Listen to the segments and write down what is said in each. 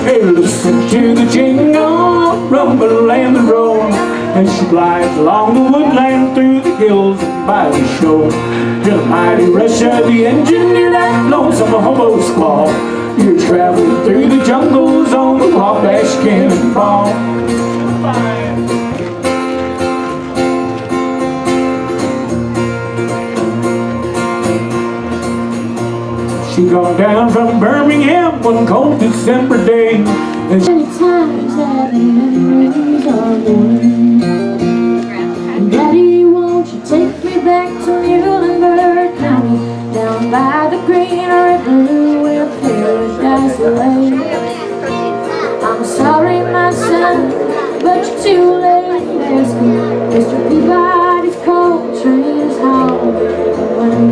Hey, listen to the jingle, rumble and the roll, as she glides along the woodland through the hills and by the shore. To the mighty rush of the engine near that lonesome hobo squall, you're traveling through the jungles on the Wabash Cannonball. She gone down from Birmingham one cold December day. Many times that the memories are born. Daddy, won't you take me back to Muhlenberg County, down by the green river where paradise lay? I'm sorry, my son, but you're too late. Mr. Peabody's coal train is hauling away.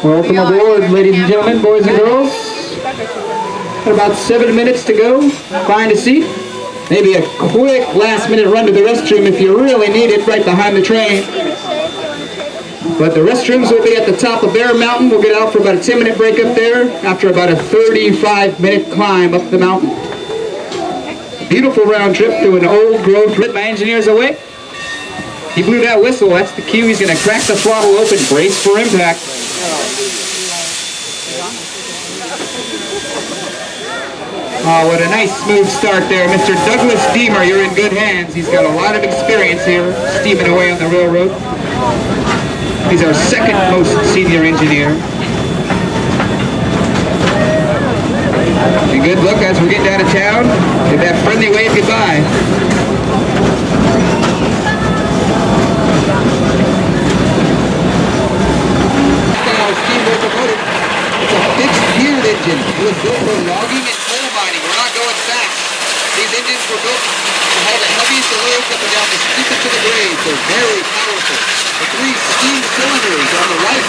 Welcome aboard, ladies and gentlemen, boys and girls. Got about 7 minutes to go. Find a seat. Maybe a quick last-minute run to the restroom if you really need it, right behind the train. But the restrooms will be at the top of Bear Mountain. We'll get out for about a 10-minute break up there after about a 35-minute climb up the mountain. Beautiful round trip through an old growth. My engineer's awake. He blew that whistle. That's the cue. He's going to crack the throttle open. Brace for impact. Oh, what a nice smooth start there. Mr. Douglas Deemer, you're in good hands. He's got a lot of experience here, steaming away on the railroad. He's our second most senior engineer. A good look as we're getting out of town. Give that friendly wave goodbye. Steam locomotive. It's a fixed geared engine. It was built for logging and coal mining. We're not going fast. These engines were built to haul the heaviest loads up and down the steepest of the grades. They're very powerful. The 3 steam cylinders on the right.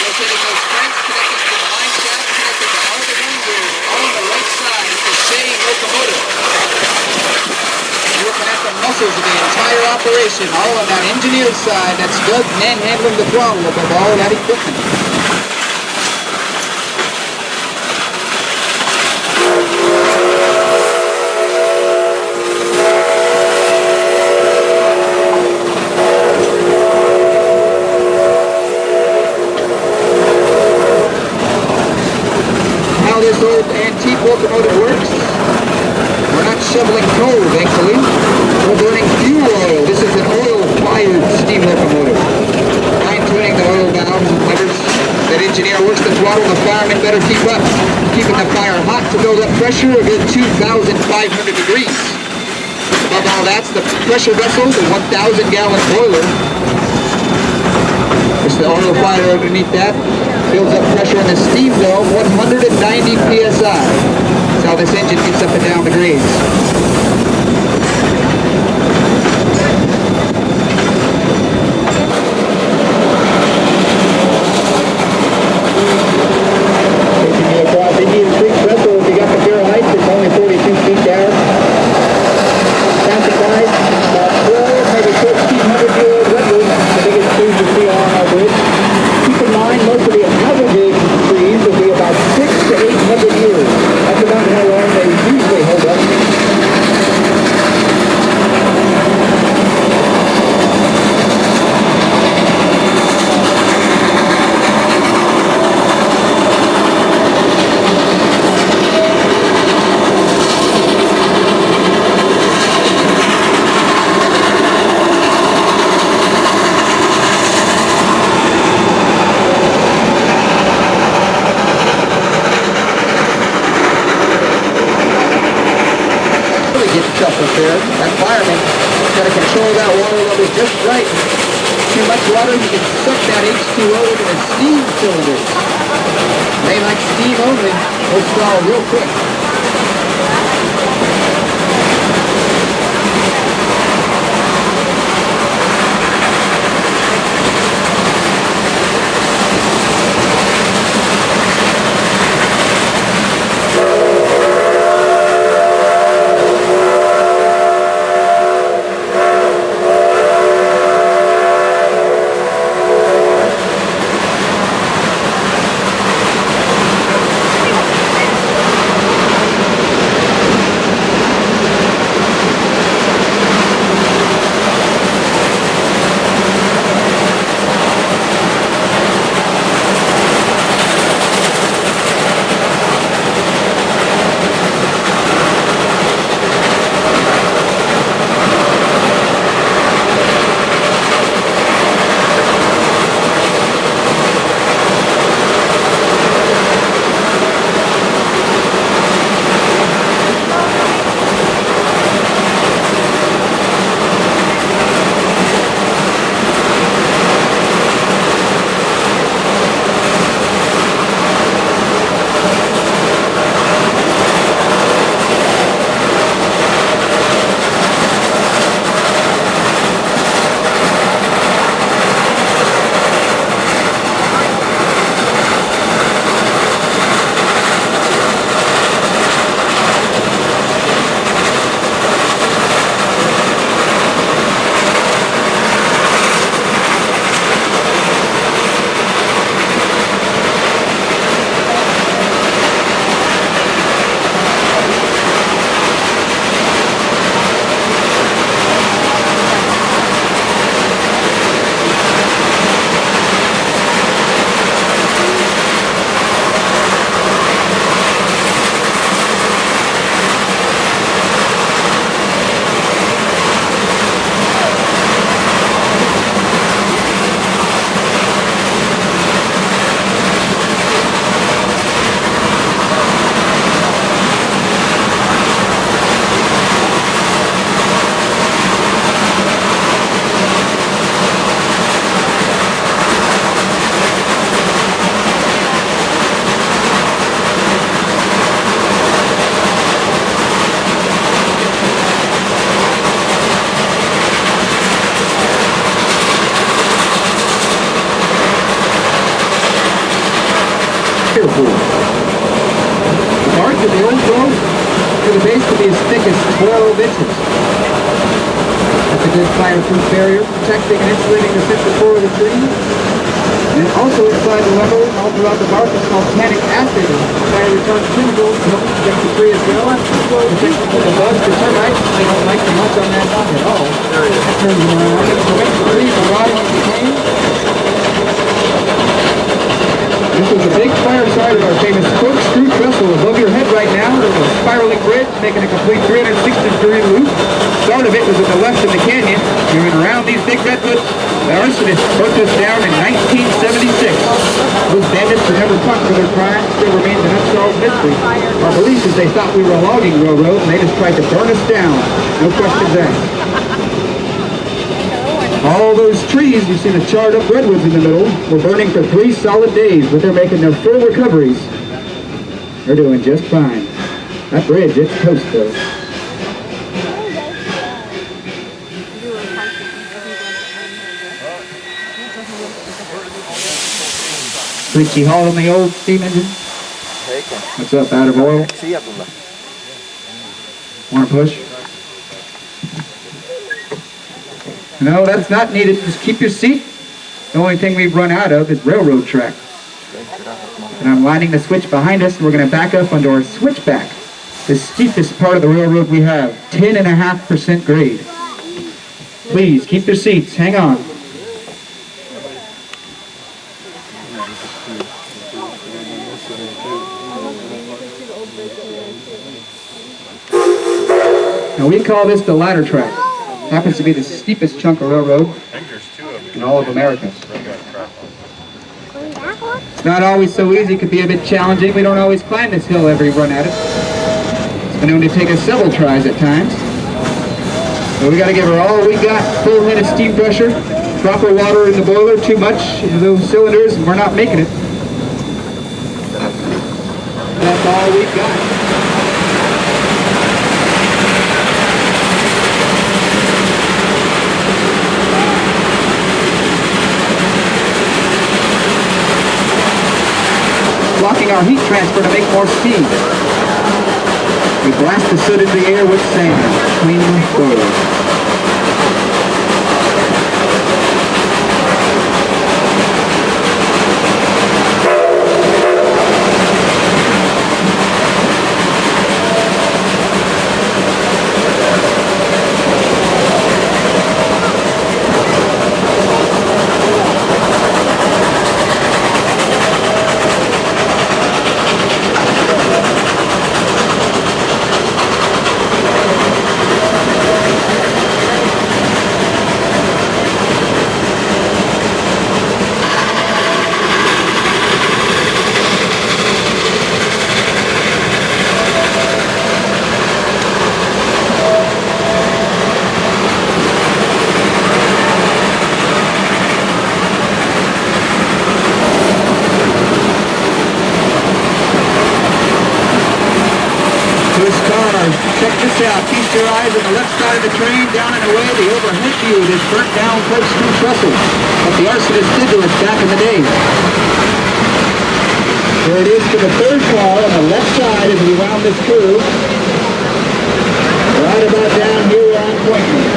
Rotating those cranks, connecting to the line shaft, connecting to all the wheels, all on the right side. It's the same locomotive. You're looking at the muscles of the entire operation. operation, all on that engineer's side that stood manhandling the throttle above all that equipment. How this old antique locomotive works? We're not shoveling coal, thankfully. We're burning fuel oil. This is an oil-fired steam locomotive. Fine-tuning the oil valves and levers. That engineer works the throttle. The fireman better keep up. Keeping the fire hot to build up pressure a good 2,500 degrees. Above all that's the pressure vessel, the 1,000-gallon boiler. There's the oil fire underneath that. Builds up pressure in the steam dome, 190 psi. That's how this engine gets up and down the grades. Taking me across Indian Creek Trestle, if you got the Bureau Heights, it's only 42 feet down. County wise, about 12, maybe 1,300-year-old redwood, the biggest trees you see on our bridge. Keep in mind, most of the average trees will be about 600 to 800 years. That's about how long they usually hold up. That fireman got to control that water level just right. Too much water, you can suck that H2O into the steam cylinders. They like steam only, they'll stall real quick. Careful. The bark of the old growth to the base to be as thick as 12 inches. At the a good fireproof barrier protecting and insulating the central core of the tree. And also inside the lumber, all throughout the bark, it's called tannic acid. Fire retardant chemicals to help protect the tree as well. Protect from the bugs, the termites, they don't like to much on that at all. That turns them around. It prevents the tree from rotting and decaying. This is a big fire side of our famous corkscrew trestle. Above your head right now, there's a spiraling bridge making a complete 360-degree loop. Start of it was at the left of the canyon. We went around these big redwoods. The arsonists put this down in 1976. Those bandits were never caught for their crime. Still remains an unsolved mystery. Our belief is they thought we were a logging railroad and they just tried to burn us down. No questions asked. All those trees, you see the charred up redwoods in the middle, were burning for 3 solid days, but they're making their full recoveries. They're doing just fine. That bridge, it's toast though. Richie Hall on the old steam engine. What's up, out of oil? Want to push? No, that's not needed. Just keep your seat. The only thing we've run out of is railroad track. And I'm lining the switch behind us, and we're going to back up onto our switchback. The steepest part of the railroad we have, 10.5% grade. Please, keep your seats. Hang on. Now we call this the ladder track. Happens to be the steepest chunk of railroad in all of America. It's not always so easy, it could be a bit challenging. We don't always climb this hill every run at it. It's been known to take us several tries at times. But we got to give her all we got, full head of steam pressure, proper water in the boiler, too much in those cylinders, and we're not making it. That's all we've got. Blocking our heat transfer to make more steam. We blast the soot into the air with sand, cleaning the boiler. Check this out. Feast your eyes on the left side of the train, down and away, the overhead view of this burnt down corkscrew trestle. What the arsonists did to us back in the day. There it is to the third car on the left side as we wound this curve. Right about down here on Pointman.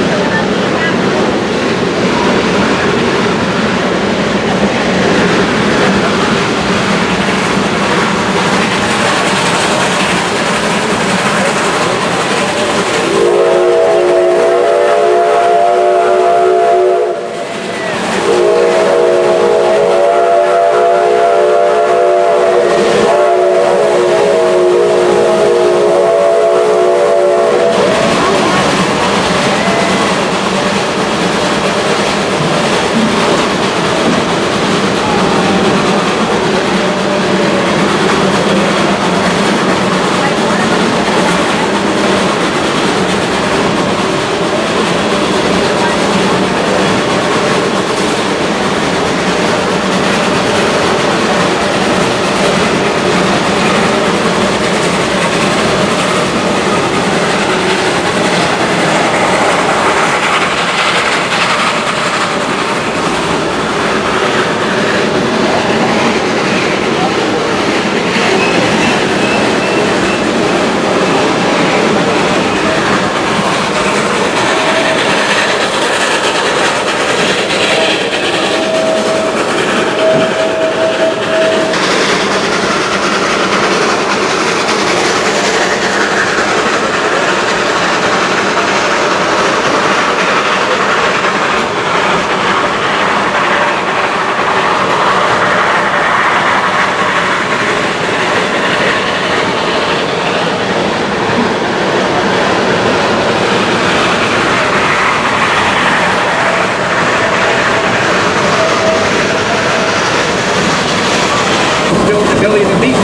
showing the belly of the beast.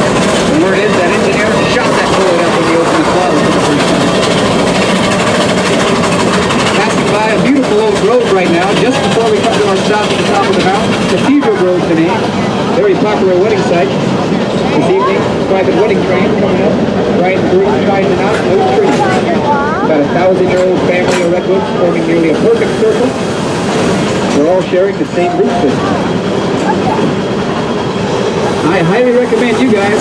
The word is that engineer shot that bullet up when he opened the throttle for the first time. Passing by a beautiful old grove right now, just before we come to our stop at the top of the mountain. Cathedral Grove the name. Very popular wedding site. This evening, private wedding train coming up. Brian and Bruce shining out those trees. About a 1,000-year-old family of redwoods forming nearly a perfect circle. We're all sharing the same root system. I highly recommend you guys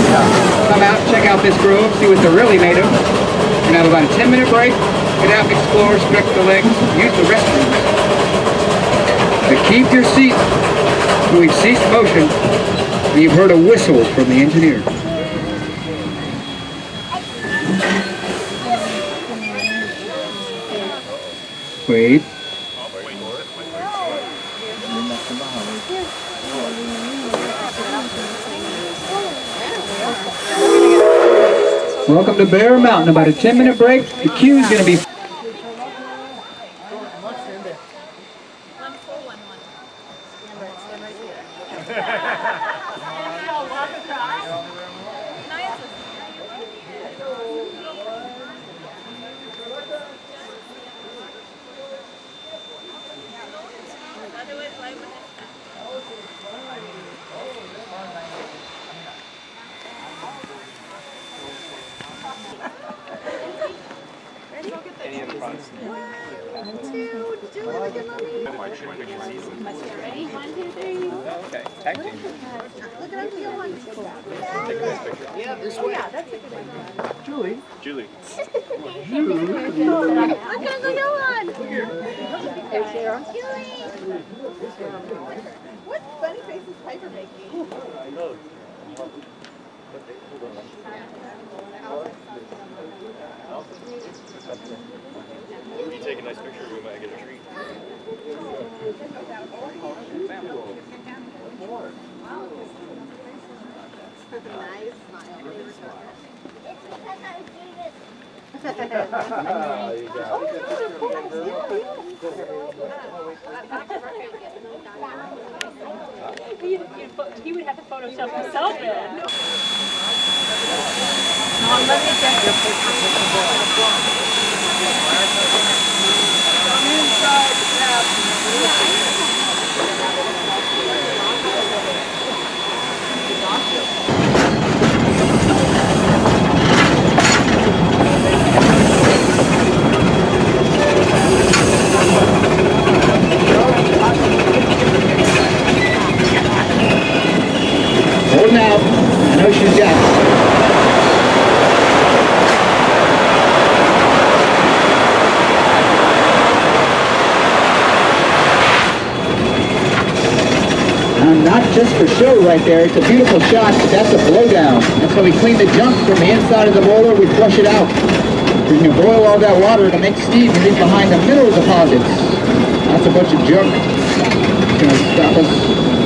come out, check out this grove, see what they're really made of. We're gonna have about a 10-minute break. Get out and explore, stretch the legs, use the restrooms. But keep your seat till we've ceased motion and you've heard a whistle from the engineer. Wait. Welcome to Bear Mountain. About a 10-minute break. The queue is going to be... Okay, tag team. Yeah, this way. Yeah, that's a good one. Julie. Julie. Look at the one. There's Sarah. What funny faces Piper making? I know. We take a nice picture, we might get a treat. Nice smile. He would have to Photoshop himself in. Hold now. I know she's got it. Not just for show right there. It's a beautiful shot, but that's a blowdown. That's how we clean the junk from the inside of the boiler. We flush it out. We're going to boil all that water to make steam and leave behind the mineral deposits. That's a bunch of junk. It's going to stop us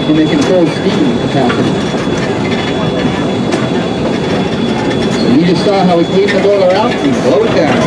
from making full steam capacity. So you just saw how we clean the boiler out and blow it down.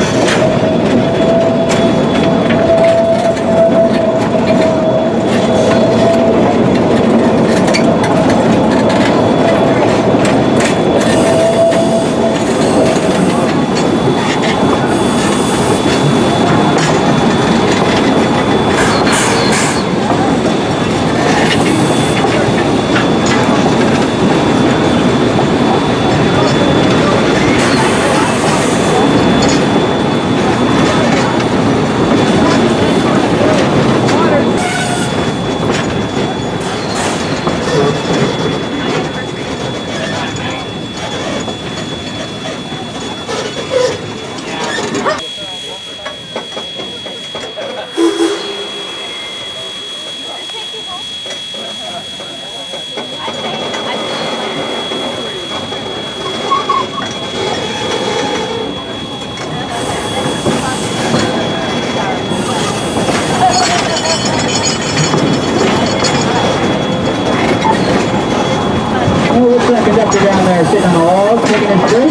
Conductor down there sitting on a log, taking his drink.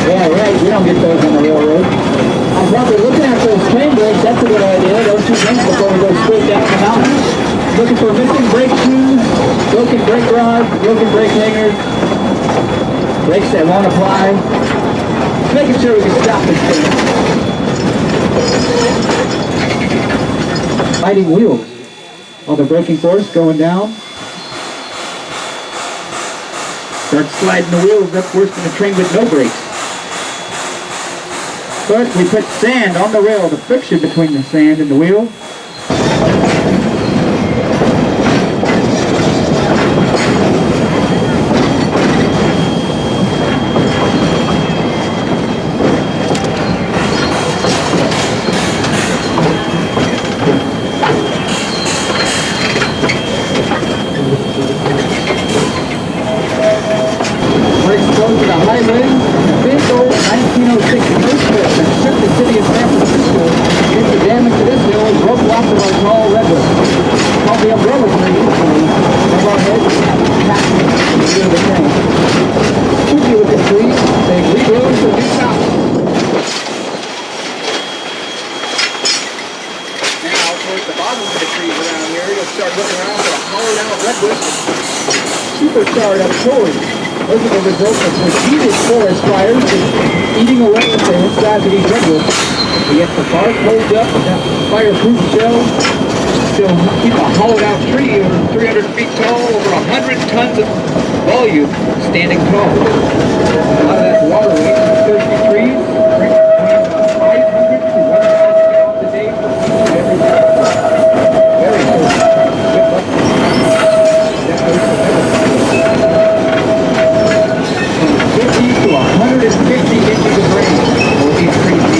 Yeah, right, we don't get those on the railroad. I'm probably looking at those train brakes, that's a good idea. Those two things before we go straight down the mountain. Looking for missing brake shoes, broken brake rod, broken brake hangers, brakes that won't apply. Just making sure we can stop this thing. Sliding wheels. All the braking force going down. Start sliding the wheels up worse than a train with no brakes. But we put sand on the rail, the friction between the sand and the wheel. Brakes close to the highway. Big old 1906 earthquake that shook the city of San Francisco due to damage to this hill and broke lots of our tall redwoods. Called the umbrella tree of our head, passing near the train. Spooky looking trees, they regrow to new tops. Now, towards the bottom of the trees around here, you'll start looking around for a hollowed out redwood. Supercharred up forward. Those are the results of repeated forest fires eating away at the inside of these redwoods. Yet the bark holds up and that fireproof shell still keep a hollowed out tree over 300 feet tall, over 100 tons of volume standing tall. A lot of that water weight from thirsty trees brings between 500 to 1,000 gallons a day for every day. Very cool. Good luck. That goes for everything. 50 to 150 inches of rain will be increasing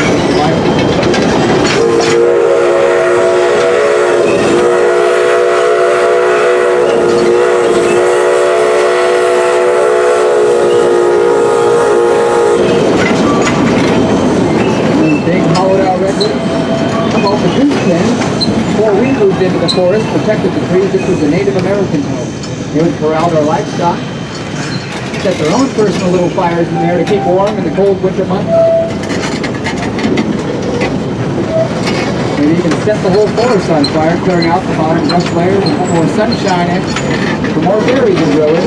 big hollowed out redwoods. Called the goose pen. Before we moved into the forest, protected the trees, this was a Native American home. They would corral their livestock. Set their own personal little fires in there to keep warm in the cold winter months. Maybe even set the whole forest on fire, clearing out the bottom brush layers and put more sunshine in for more berries to grow in.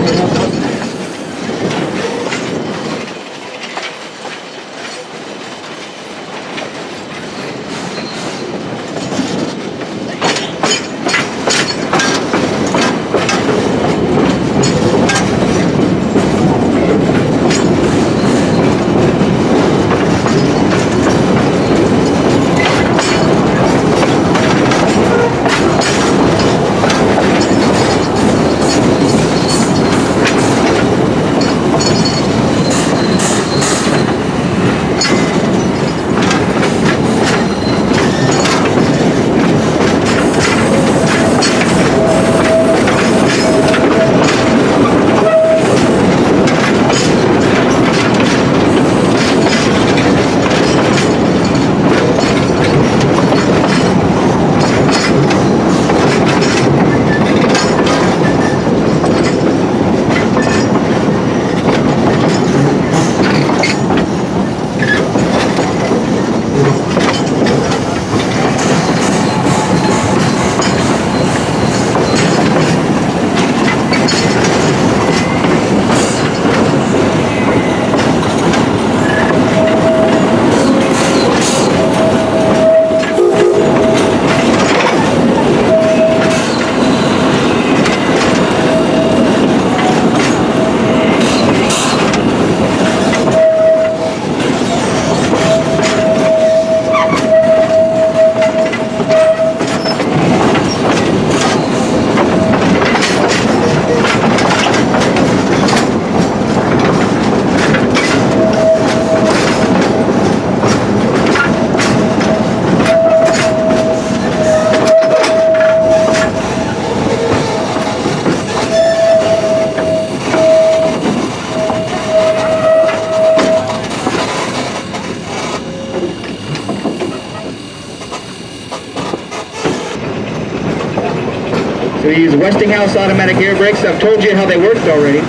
So we use Westinghouse automatic air brakes. I've told you how they worked already.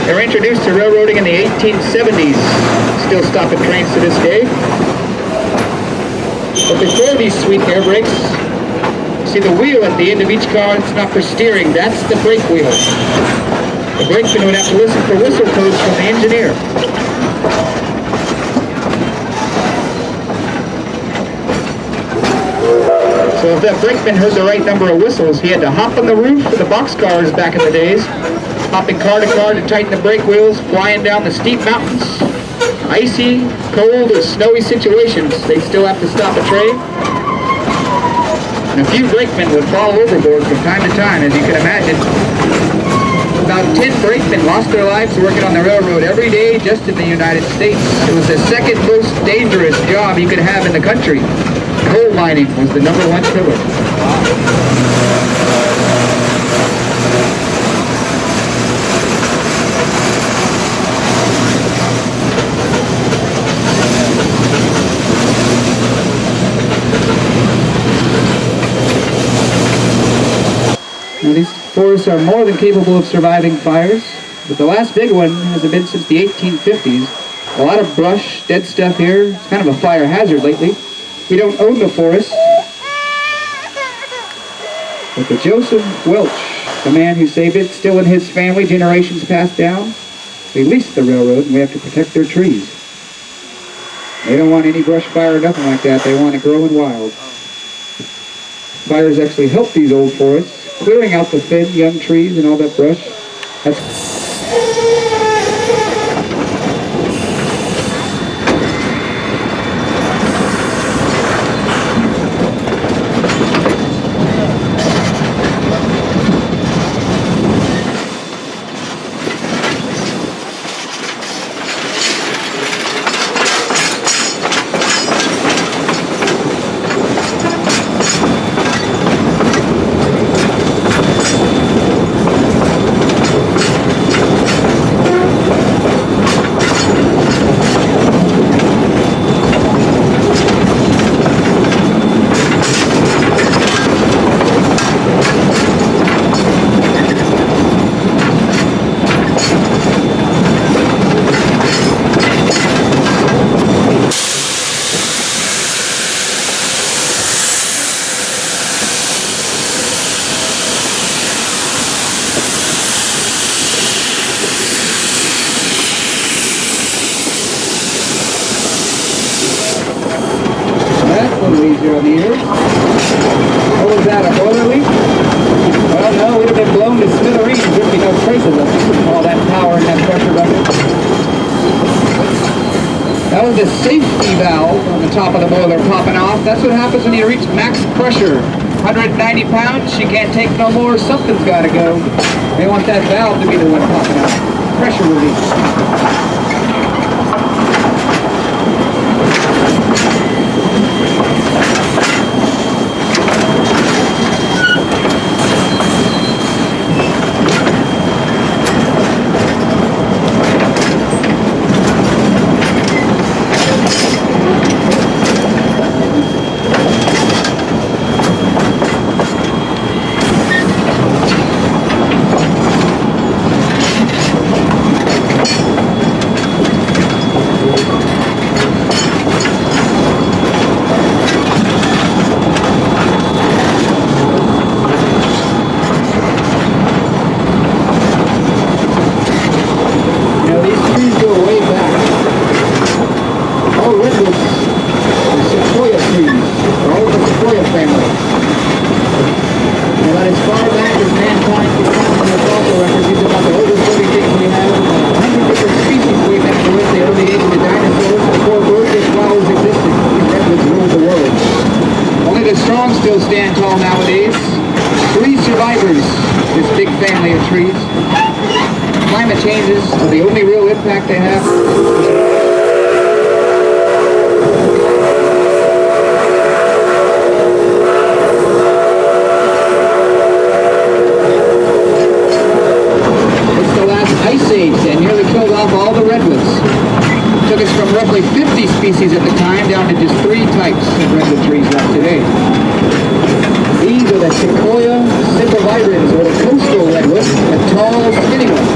They were introduced to railroading in the 1870s. Still stopping trains to this day. But before these sweet air brakes, see the wheel at the end of each car, it's not for steering, that's the brake wheel. The brakeman would have to listen for whistle codes from the engineer. So if that brakeman heard the right number of whistles, he had to hop on the roof of the boxcars back in the days, hopping car to car to tighten the brake wheels, flying down the steep mountains. Icy, cold, or snowy situations, they'd still have to stop a train. And a few brakemen would fall overboard from time to time, as you can imagine. About 10 brakemen lost their lives working on the railroad every day just in the United States. It was the second most dangerous job you could have in the country. Coal mining was the #1 killer. Now these forests are more than capable of surviving fires, but the last big one hasn't been since the 1850s. A lot of brush, dead stuff here. It's kind of a fire hazard lately. We don't own the forest. But the Joseph Welch, the man who saved it, still in his family, generations passed down, they leased the railroad and we have to protect their trees. They don't want any brush fire or nothing like that. They want it growing wild. Fires actually help these old forests, clearing out the thin young trees and all that brush. That's easier on the ears. What was that, a boiler leak? Well, no, we'd have been blown to smithereens. There'd be no trace of us. All that power and that pressure bucket. That was the safety valve on the top of the boiler popping off. That's what happens when you reach max pressure. 190 pounds, she can't take no more, something's got to go. They want that valve to be the one popping out. Pressure relief. Still stand tall nowadays. 3 survivors, this big family of trees. Climate changes are the only real impact they have. It's the last ice age that nearly killed off all the redwoods. It took us from roughly 50 species at the time down to just 3 types of redwood trees left today. These are the Sequoia sempervirens, or the coastal redwood, the tall, skinny ones.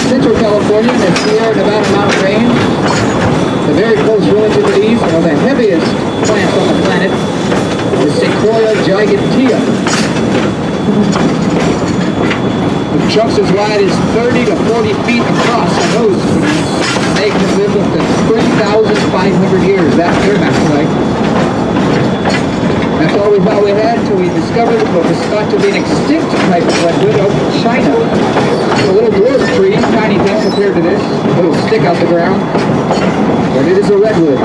Central California and the Sierra Nevada mountain range, the very close relative to these, are the heaviest plants on the planet, the Sequoia gigantea. The Trucks as wide as 30 to 40 feet across, and those snakes have lived up to 3,500 years. That's their max life. That's all we thought we had until we discovered what was thought to be an extinct type of redwood out in China. It's a little dwarf tree, tiny thing compared to this. A little stick out the ground. But it is a redwood.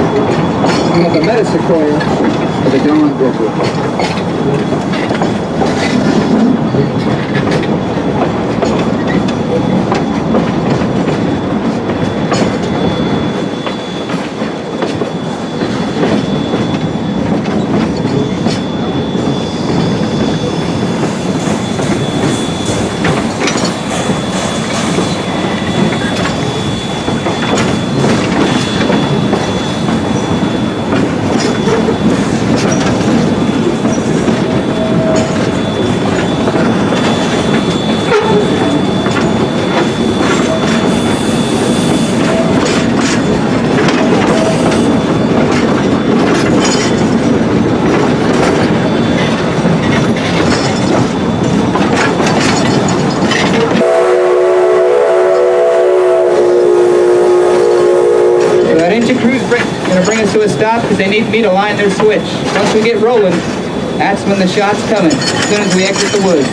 We have the metasequoia or the dawn redwood. Bring us to a stop because they need me to line their switch. Once we get rolling, that's when the shot's coming, as soon as we exit the woods.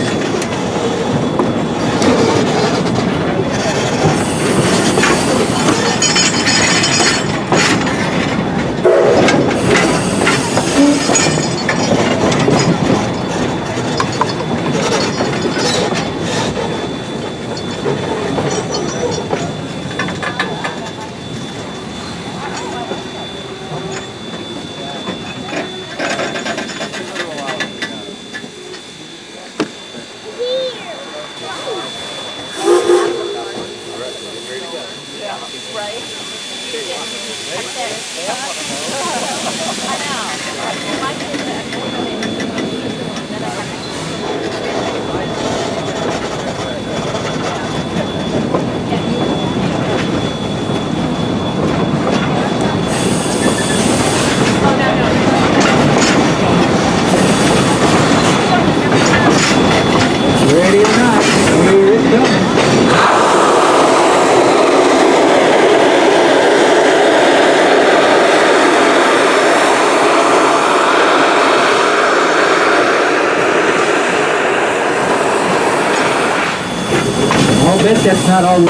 Ready or not, here it comes. I'll bet that's not all.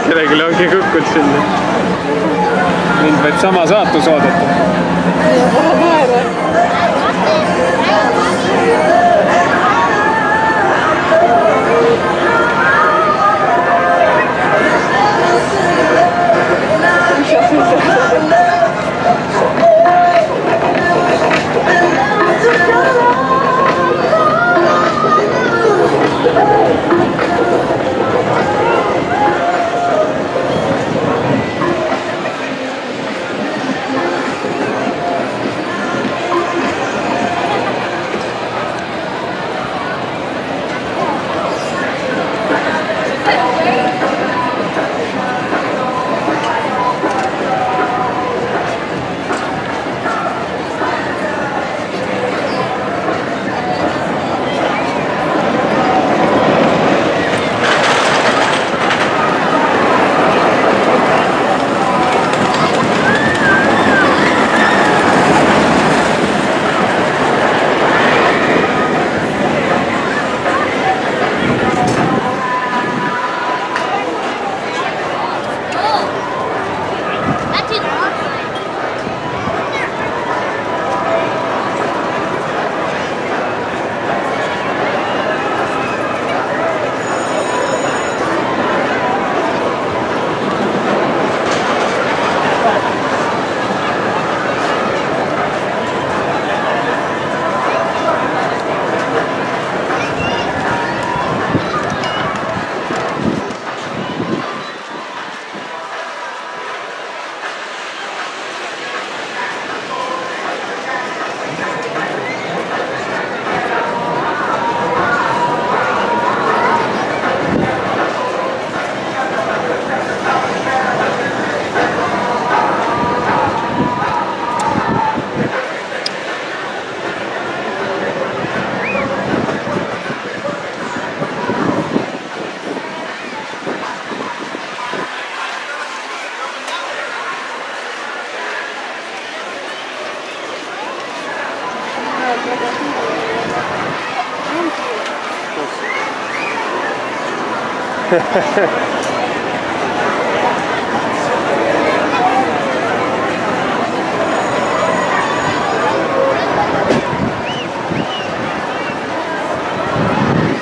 Kellelgi ongi kukkunud sinna. Mind võib sama saatus oodata.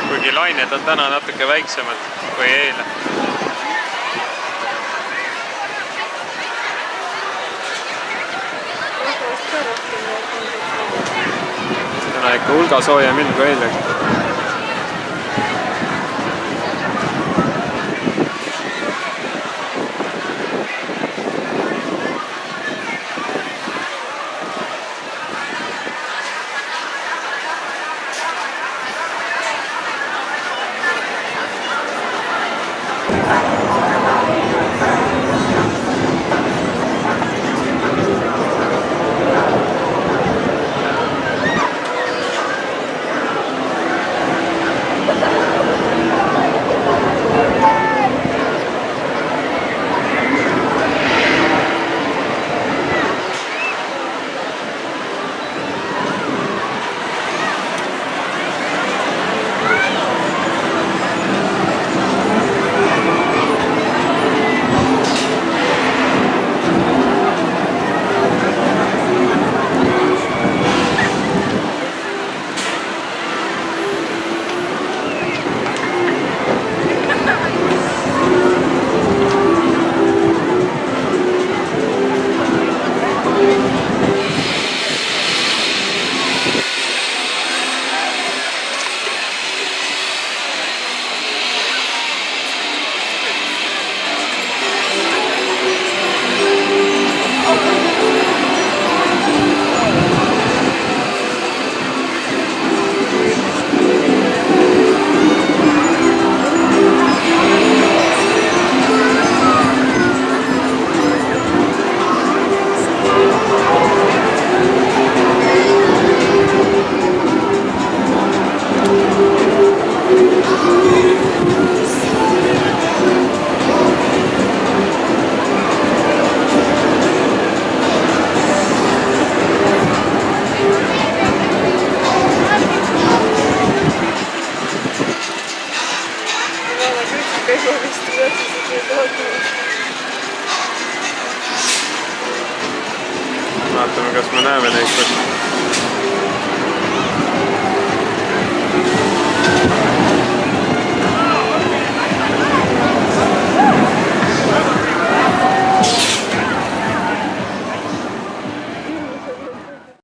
Kuigi lained on täna natuke väiksemad kui eile. Täna ikka hulga soojem ilm kui eile. Vaatame, kas me näeme neid.